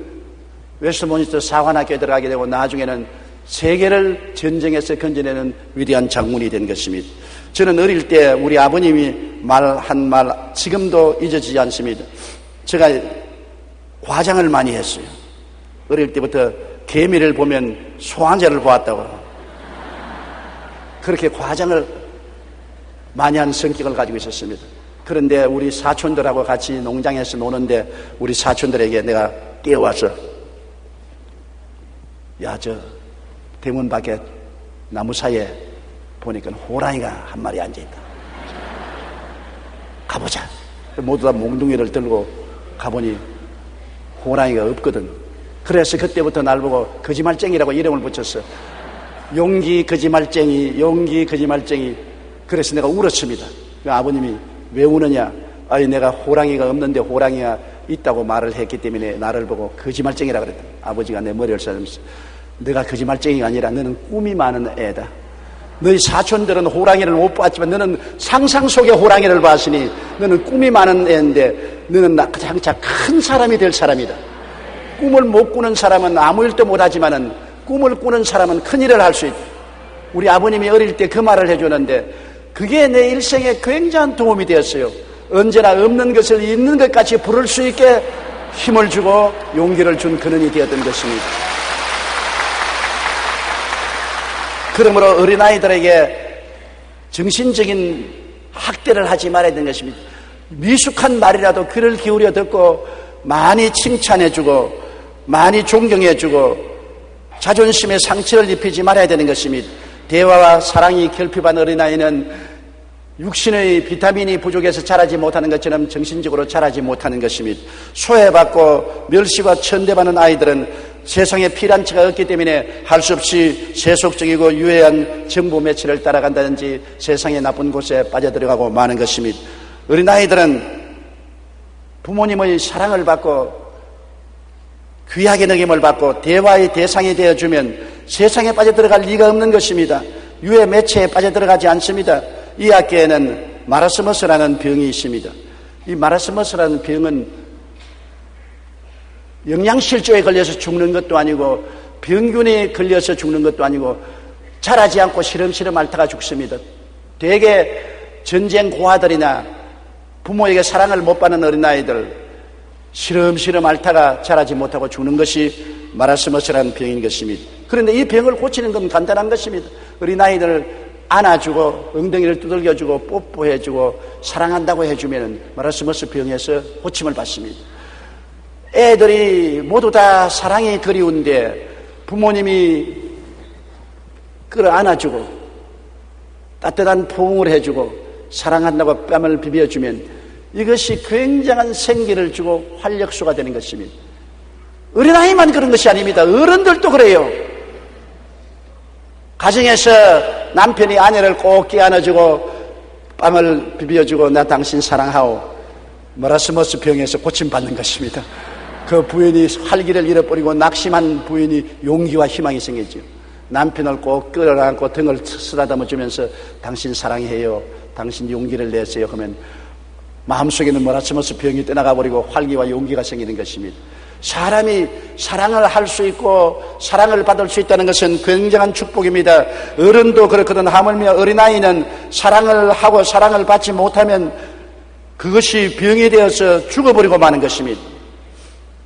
웨스트민스터 사관학교에 들어가게 되고 나중에는 세계를 전쟁에서 건져내는 위대한 장군이 된 것입니다. 저는 어릴 때 우리 아버님이 말한 말 지금도 잊어지지 않습니다. 제가 과장을 많이 했어요. 어릴 때부터 개미를 보면 소환제를 보았다고 그렇게 과장을 많이 한 성격을 가지고 있었습니다. 그런데 우리 사촌들하고 같이 농장에서 노는데 우리 사촌들에게 내가 뛰어와서 야, 저 대문 밖에 나무 사이에 보니까 호랑이가 한 마리 앉아있다. 가보자. 모두 다 몽둥이를 들고 가보니 호랑이가 없거든. 그래서 그때부터 날 보고 거짓말쟁이라고 이름을 붙였어. 용기 거짓말쟁이, 용기 거짓말쟁이. 그래서 내가 울었습니다. 아버님이 왜 우느냐? 아니 내가 호랑이가 없는데 호랑이가 있다고 말을 했기 때문에 나를 보고 거짓말쟁이라 그랬다. 아버지가 내 머리를 쓰면서 너가 거짓말쟁이가 아니라 너는 꿈이 많은 애다. 너희 사촌들은 호랑이를 못 봤지만 너는 상상 속의 호랑이를 봤으니 너는 꿈이 많은 애인데 너는 장차 큰 사람이 될 사람이다. 꿈을 못 꾸는 사람은 아무 일도 못하지만은 꿈을 꾸는 사람은 큰 일을 할 수 있다. 우리 아버님이 어릴 때 그 말을 해주는데 그게 내 일생에 굉장한 도움이 되었어요. 언제나 없는 것을 있는 것 같이 부를 수 있게 힘을 주고 용기를 준 근원이 되었던 것입니다. 그러므로 어린아이들에게 정신적인 학대를 하지 말아야 되는 것입니다. 미숙한 말이라도 귀를 기울여 듣고 많이 칭찬해주고 많이 존경해주고 자존심에 상처를 입히지 말아야 되는 것입니다. 대화와 사랑이 결핍한 어린아이는 육신의 비타민이 부족해서 자라지 못하는 것처럼 정신적으로 자라지 못하는 것입니다. 소외받고 멸시와 천대받는 아이들은 세상에 피란치가 없기 때문에 할 수 없이 세속적이고 유해한 정보 매체를 따라간다든지 세상의 나쁜 곳에 빠져들어가고 마는 것입니다. 어린아이들은 부모님의 사랑을 받고 귀하게 느낌을 받고 대화의 대상이 되어주면 세상에 빠져들어갈 리가 없는 것입니다. 유해 매체에 빠져들어가지 않습니다. 이 학교에는 마라스머스라는 병이 있습니다. 이 마라스머스라는 병은 영양실조에 걸려서 죽는 것도 아니고 병균에 걸려서 죽는 것도 아니고 자라지 않고 시름시름 앓다가 죽습니다. 대개 전쟁 고아들이나 부모에게 사랑을 못 받는 어린아이들 시름시름 앓다가 자라지 못하고 죽는 것이 마라스머스라는 병인 것입니다. 그런데 이 병을 고치는 건 간단한 것입니다. 어린아이들을 안아주고 엉덩이를 두들겨주고 뽀뽀해주고 사랑한다고 해주면 마라스머스 병에서 고침을 받습니다. 애들이 모두 다 사랑이 그리운데 부모님이 끌어 안아주고 따뜻한 포옹을 해주고 사랑한다고 뺨을 비벼주면 이것이 굉장한 생기를 주고 활력소가 되는 것입니다. 어린아이만 그런 것이 아닙니다. 어른들도 그래요. 가정에서 남편이 아내를 꼭 끼안아주고 뺨을 비벼주고 나 당신 사랑하오. 머라스머스 병에서 고침받는 것입니다. 그 부인이 활기를 잃어버리고 낙심한 부인이 용기와 희망이 생기죠. 남편을 꼭 끌어안고 등을 쓰다듬어 주면서 당신 사랑해요. 당신 용기를 내세요 하면 마음속에는 머라스머스 병이 떠나가 버리고 활기와 용기가 생기는 것입니다. 사람이 사랑을 할 수 있고 사랑을 받을 수 있다는 것은 굉장한 축복입니다. 어른도 그렇거든. 하물며 어린아이는 사랑을 하고 사랑을 받지 못하면 그것이 병이 되어서 죽어버리고 마는 것입니다.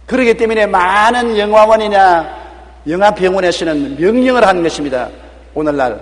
그렇기 때문에 많은 영화원이나 영화병원에서는 명령을 하는 것입니다. 오늘날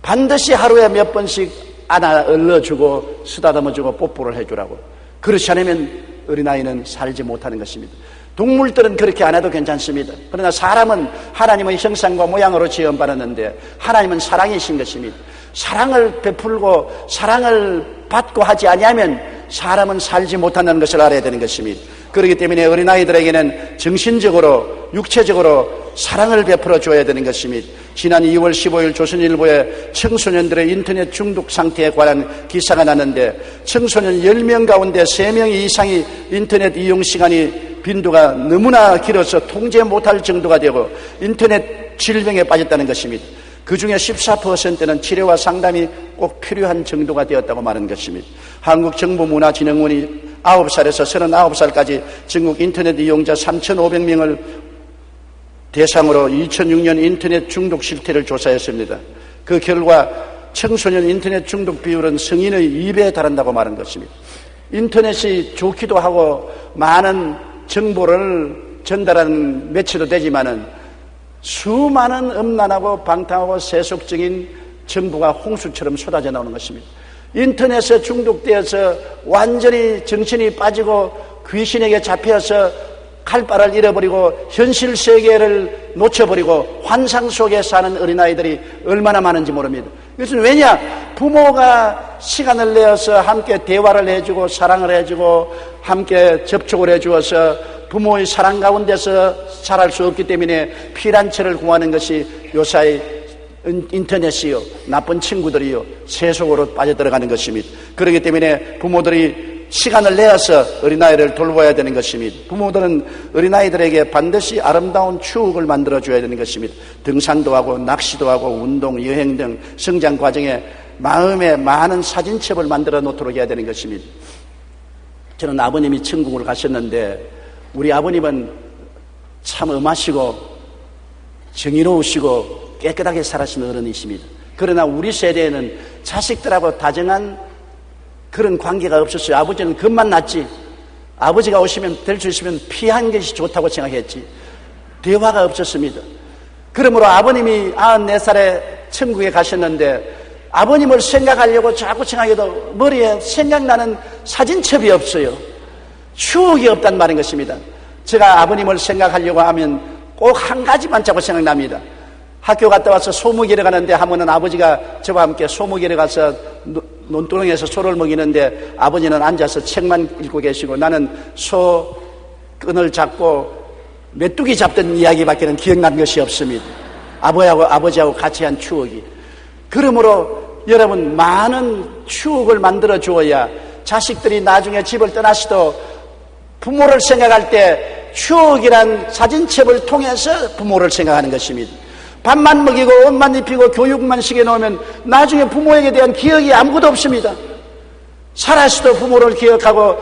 반드시 하루에 몇 번씩 안아 얼러주고 쓰다듬어주고 뽀뽀를 해주라고. 그렇지 않으면 어린아이는 살지 못하는 것입니다. 동물들은 그렇게 안 해도 괜찮습니다. 그러나 사람은 하나님의 형상과 모양으로 지음받았는데 하나님은 사랑이신 것입니다. 사랑을 베풀고 사랑을 받고 하지 아니하면 사람은 살지 못한다는 것을 알아야 되는 것입니다. 그렇기 때문에 어린아이들에게는 정신적으로 육체적으로 사랑을 베풀어 줘야 되는 것입니다. 지난 2월 15일 조선일보에 청소년들의 인터넷 중독 상태에 관한 기사가 났는데 청소년 10명 가운데 3명 이상이 인터넷 이용 시간이 빈도가 너무나 길어서 통제 못할 정도가 되고 인터넷 질병에 빠졌다는 것입니다. 그 중에 14%는 치료와 상담이 꼭 필요한 정도가 되었다고 말하는 것입니다. 한국정보문화진흥원이 9살에서 39살까지 전국 인터넷 이용자 3,500명을 대상으로 2006년 인터넷 중독 실태를 조사했습니다. 그 결과 청소년 인터넷 중독 비율은 성인의 2배에 달한다고 말한 것입니다. 인터넷이 좋기도 하고 많은 정보를 전달하는 매체도 되지만은 수많은 음란하고 방탕하고 세속적인 정보가 홍수처럼 쏟아져 나오는 것입니다. 인터넷에 중독되어서 완전히 정신이 빠지고 귀신에게 잡혀서 칼바를 잃어버리고 현실 세계를 놓쳐버리고 환상 속에 사는 어린아이들이 얼마나 많은지 모릅니다. 이것은 왜냐? 부모가 시간을 내어서 함께 대화를 해주고 사랑을 해주고 함께 접촉을 해주어서 부모의 사랑 가운데서 자랄 수 없기 때문에 피란처를 구하는 것이 요사이 인터넷이요, 나쁜 친구들이요, 세속으로 빠져들어가는 것입니다. 그렇기 때문에 부모들이 시간을 내어서 어린아이를 돌봐야 되는 것입니다. 부모들은 어린아이들에게 반드시 아름다운 추억을 만들어줘야 되는 것입니다. 등산도 하고 낚시도 하고 운동, 여행 등 성장 과정에 마음에 많은 사진첩을 만들어 놓도록 해야 되는 것입니다. 저는 아버님이 천국을 가셨는데 우리 아버님은 참 엄하시고 정의로우시고 깨끗하게 살아신 어른이십니다. 그러나 우리 세대에는 자식들하고 다정한 그런 관계가 없었어요. 아버지는 겁만 났지. 아버지가 오시면 될 수 있으면 피한 것이 좋다고 생각했지. 대화가 없었습니다. 그러므로 아버님이 94살에 천국에 가셨는데 아버님을 생각하려고 자꾸 생각해도 머리에 생각나는 사진첩이 없어요. 추억이 없단 말인 것입니다. 제가 아버님을 생각하려고 하면 꼭 한 가지만 자꾸 생각납니다. 학교 갔다 와서 소무기를 가는데 하면은 아버지가 저와 함께 소무기를 가서 논두렁에서 소를 먹이는데 아버지는 앉아서 책만 읽고 계시고 나는 소 끈을 잡고 메뚜기 잡던 이야기밖에는 기억난 것이 없습니다. 아버지하고 같이 한 추억이. 그러므로 여러분 많은 추억을 만들어 주어야 자식들이 나중에 집을 떠나시도 부모를 생각할 때 추억이란 사진첩을 통해서 부모를 생각하는 것입니다. 밥만 먹이고 옷만 입히고 교육만 시켜놓으면 나중에 부모에게 대한 기억이 아무것도 없습니다. 살아서도 부모를 기억하고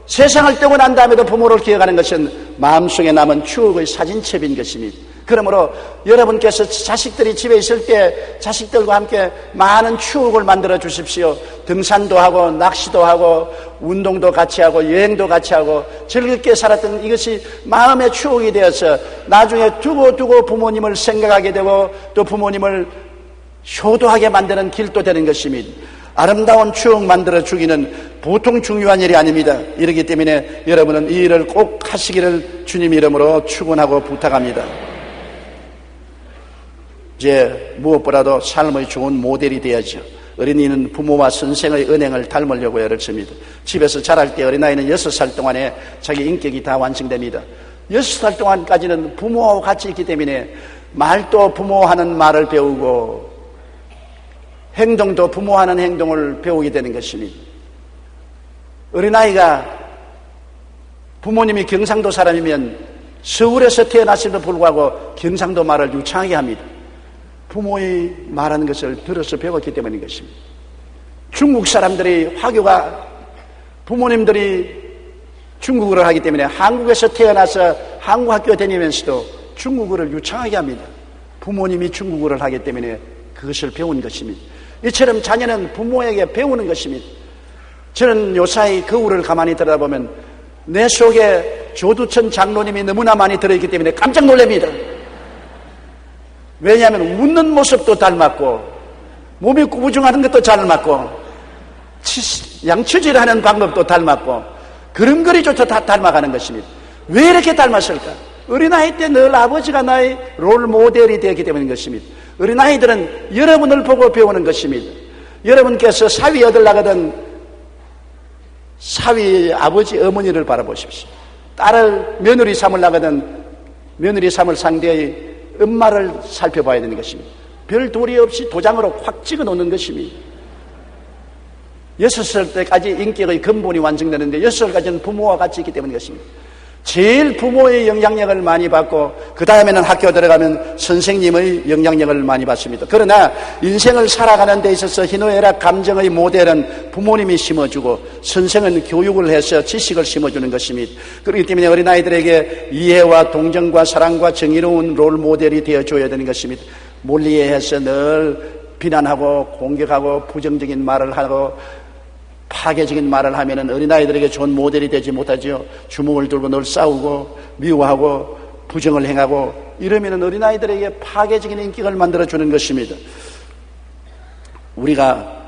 세상을 떠고 난 다음에도 부모를 기억하는 것은 마음속에 남은 추억의 사진첩인 것입니다. 그러므로 여러분께서 자식들이 집에 있을 때 자식들과 함께 많은 추억을 만들어 주십시오. 등산도 하고 낚시도 하고 운동도 같이 하고 여행도 같이 하고 즐겁게 살았던 이것이 마음의 추억이 되어서 나중에 두고 부모님을 생각하게 되고 또 부모님을 효도하게 만드는 길도 되는 것입니다. 아름다운 추억 만들어 주기는 보통 중요한 일이 아닙니다. 이렇기 때문에 여러분은 이 일을 꼭 하시기를 주님 이름으로 축원하고 부탁합니다. 이제 무엇보다도 삶의 좋은 모델이 되어야죠. 어린이는 부모와 선생의 은행을 닮으려고 애를 씁니다. 집에서 자랄 때 어린아이는 6살 동안에 자기 인격이 다 완성됩니다. 6살 동안까지는 부모와 같이 있기 때문에 말도 부모하는 말을 배우고 행동도 부모하는 행동을 배우게 되는 것입니다. 어린아이가 부모님이 경상도 사람이면 서울에서 태어났음에도 불구하고 경상도 말을 유창하게 합니다. 부모의 말하는 것을 들어서 배웠기 때문인 것입니다. 중국 사람들이 화교가 부모님들이 중국어를 하기 때문에 한국에서 태어나서 한국 학교 다니면서도 중국어를 유창하게 합니다. 부모님이 중국어를 하기 때문에 그것을 배운 것입니다. 이처럼 자녀는 부모에게 배우는 것입니다. 저는 요사이 거울을 가만히 들여다보면 내 속에 조두천 장로님이 너무나 많이 들어있기 때문에 깜짝 놀랍니다. 왜냐하면 웃는 모습도 닮았고 몸이 구부정하는 것도 닮았고 양치질하는 방법도 닮았고 걸음걸이조차 다 닮아가는 것입니다. 왜 이렇게 닮았을까? 어린아이 때 늘 아버지가 나의 롤 모델이 되었기 때문인 것입니다. 어린아이들은 여러분을 보고 배우는 것입니다. 여러분께서 사위 얻으려거든 사위의 아버지 어머니를 바라보십시오. 딸을 며느리 삼으려거든 며느리 삼을 상대의 엄마를 살펴봐야 되는 것입니다. 별 도리 없이 도장으로 확 찍어 놓는 것입니다. 6살 때까지 인격의 근본이 완성되는데 6살까지는 부모와 같이 있기 때문인 것입니다. 제일 부모의 영향력을 많이 받고 그 다음에는 학교 들어가면 선생님의 영향력을 많이 받습니다. 그러나 인생을 살아가는 데 있어서 희노애락 감정의 모델은 부모님이 심어주고 선생은 교육을 해서 지식을 심어주는 것입니다. 그렇기 때문에 어린아이들에게 이해와 동정과 사랑과 정의로운 롤 모델이 되어줘야 되는 것입니다. 몰리해서 늘 비난하고 공격하고 부정적인 말을 하고 파괴적인 말을 하면은 어린아이들에게 좋은 모델이 되지 못하죠. 주먹을 들고 늘 싸우고 미워하고 부정을 행하고 이러면은 어린아이들에게 파괴적인 인격을 만들어주는 것입니다. 우리가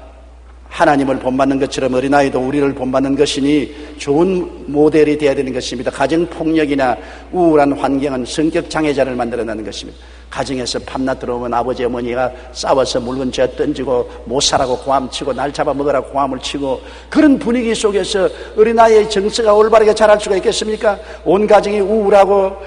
하나님을 본받는 것처럼 어린아이도 우리를 본받는 것이니 좋은 모델이 되어야 되는 것입니다. 가정폭력이나 우울한 환경은 성격장애자를 만들어내는 것입니다. 가정에서 밤낮 들어오면 아버지 어머니가 싸워서 물건 쥐어 던지고 못 살라고 고함치고 날 잡아먹으라고 고함을 치고 그런 분위기 속에서 어린아이의 정서가 올바르게 자랄 수가 있겠습니까? 온 가정이 우울하고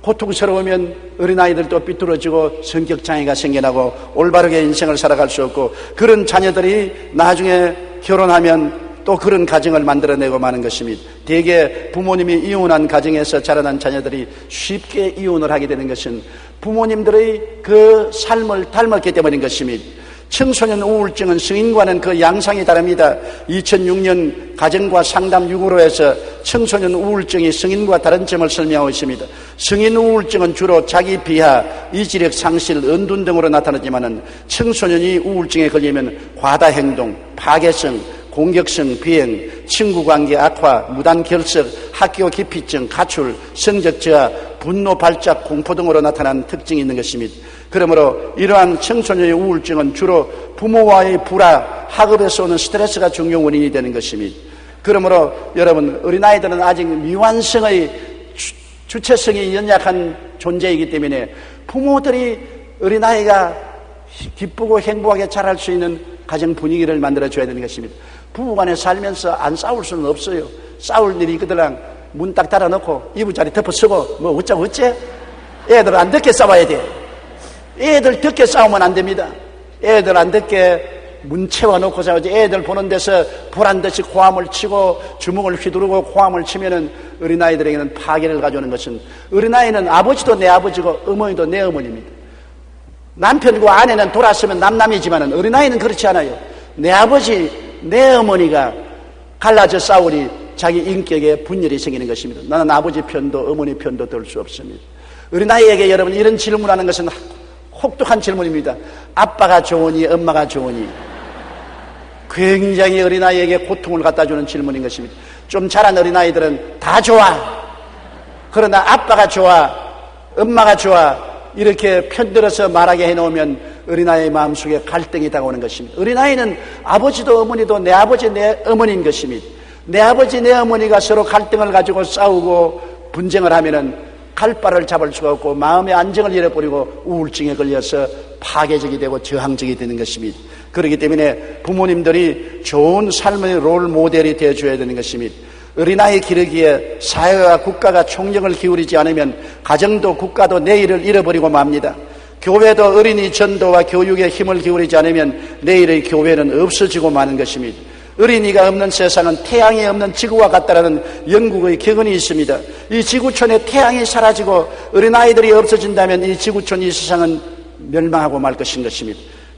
고통스러우면 어린아이들도 삐뚤어지고 성격장애가 생겨나고 올바르게 인생을 살아갈 수 없고 그런 자녀들이 나중에 결혼하면 또 그런 가정을 만들어내고 마는 것입니다. 대개 부모님이 이혼한 가정에서 자라난 자녀들이 쉽게 이혼을 하게 되는 것은 부모님들의 그 삶을 닮았기 때문인 것입니다. 청소년 우울증은 성인과는 그 양상이 다릅니다. 2006년 가정과 상담 6호로에서 청소년 우울증이 성인과 다른 점을 설명하고 있습니다. 성인 우울증은 주로 자기 비하, 이지력 상실, 은둔 등으로 나타나지만은 청소년이 우울증에 걸리면 과다 행동, 파괴성, 공격성 비행, 친구관계 악화, 무단 결석, 학교 기피증, 가출, 성적 저하, 분노 발작, 공포 등으로 나타난 특징이 있는 것입니다. 그러므로 이러한 청소년의 우울증은 주로 부모와의 불화, 학업에서 오는 스트레스가 중요 원인이 되는 것입니다. 그러므로 여러분 어린아이들은 아직 미완성의 주체성이 연약한 존재이기 때문에 부모들이 어린아이가 기쁘고 행복하게 자랄 수 있는 가정 분위기를 만들어줘야 되는 것입니다. 부부간에 살면서 안 싸울 수는 없어요. 싸울 일이 있거든 문 딱 닫아놓고 이부자리 덮어쓰고 뭐 어쩌고 어째? 애들 안 듣게 싸워야 돼. 애들 듣게 싸우면 안 됩니다. 애들 안 듣게 문 채워놓고 싸우지. 애들 보는 데서 보란듯이 고함을 치고 주먹을 휘두르고 고함을 치면은 어린아이들에게는 파괴를 가져오는 것은 어린아이는 아버지도 내 아버지고 어머니도 내 어머니입니다. 남편과 아내는 돌아서면 남남이지만은 어린아이는 그렇지 않아요. 내 아버지, 내 어머니가 갈라져 싸우니 자기 인격에 분열이 생기는 것입니다. 나는 아버지 편도 어머니 편도 들 수 없습니다. 어린아이에게 여러분 이런 질문하는 것은 혹독한 질문입니다. 아빠가 좋으니 엄마가 좋으니 굉장히 어린아이에게 고통을 갖다주는 질문인 것입니다. 좀 자란 어린아이들은 다 좋아. 그러나 아빠가 좋아, 엄마가 좋아 이렇게 편들어서 말하게 해놓으면 어린아이의 마음속에 갈등이 다가오는 것입니다. 어린아이는 아버지도 어머니도 내 아버지 내 어머니인 것입니다. 내 아버지 내 어머니가 서로 갈등을 가지고 싸우고 분쟁을 하면은 갈바를 잡을 수가 없고 마음의 안정을 잃어버리고 우울증에 걸려서 파괴적이 되고 저항적이 되는 것입니다. 그렇기 때문에 부모님들이 좋은 삶의 롤 모델이 되어줘야 되는 것입니다. 어린아이 기르기에 사회와 국가가 총력을 기울이지 않으면 가정도 국가도 내일을 잃어버리고 맙니다. 교회도 어린이 전도와 교육에 힘을 기울이지 않으면 내일의 교회는 없어지고 마는 것입니다. 어린이가 없는 세상은 태양이 없는 지구와 같다라는 영국의 격언이 있습니다. 이 지구촌에 태양이 사라지고 어린아이들이 없어진다면 이 지구촌, 이 세상은 멸망하고 말 것입니다.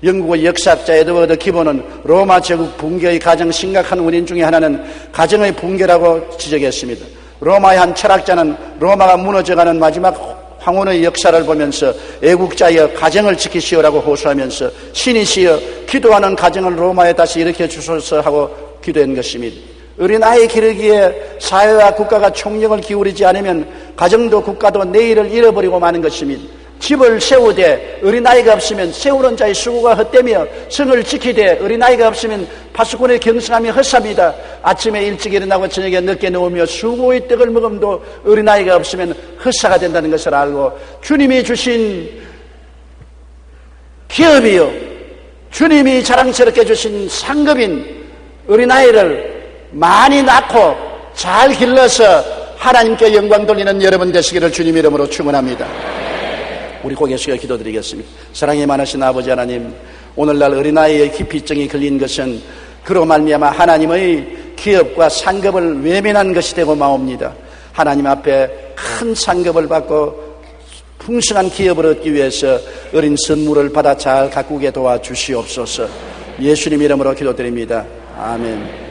영국의 역사학자 에드워드 기본은 로마 제국 붕괴의 가장 심각한 원인 중에 하나는 가정의 붕괴라고 지적했습니다. 로마의 한 철학자는 로마가 무너져가는 마지막 황혼의 역사를 보면서 애국자여 가정을 지키시오라고 호소하면서 신이시여 기도하는 가정을 로마에 다시 일으켜 주소서 하고 기도한 것입니다. 어린아이 기르기에 사회와 국가가 총력을 기울이지 않으면 가정도 국가도 내일을 잃어버리고 마는 것입니다. 집을 세우되 어린아이가 없으면 세우는 자의 수고가 헛되며 성을 지키되 어린아이가 없으면 파수꾼의 경성함이 헛삽니다. 아침에 일찍 일어나고 저녁에 늦게 누우며 수고의 떡을 먹음도 어린아이가 없으면 헛사가 된다는 것을 알고 주님이 주신 기업이요 주님이 자랑스럽게 주신 상급인 어린아이를 많이 낳고 잘 길러서 하나님께 영광 돌리는 여러분 되시기를 주님 이름으로 축원합니다. 우리 고개 숙여 기도드리겠습니다. 사랑이 많으신 아버지 하나님, 오늘날 어린아이의 기피증이 걸린 것은 그로 말미암아 하나님의 기업과 상급을 외면한 것이 되고 마옵니다. 하나님 앞에 큰 상급을 받고 풍성한 기업을 얻기 위해서 어린 선물을 받아 잘 가꾸게 도와주시옵소서. 예수님 이름으로 기도드립니다. 아멘.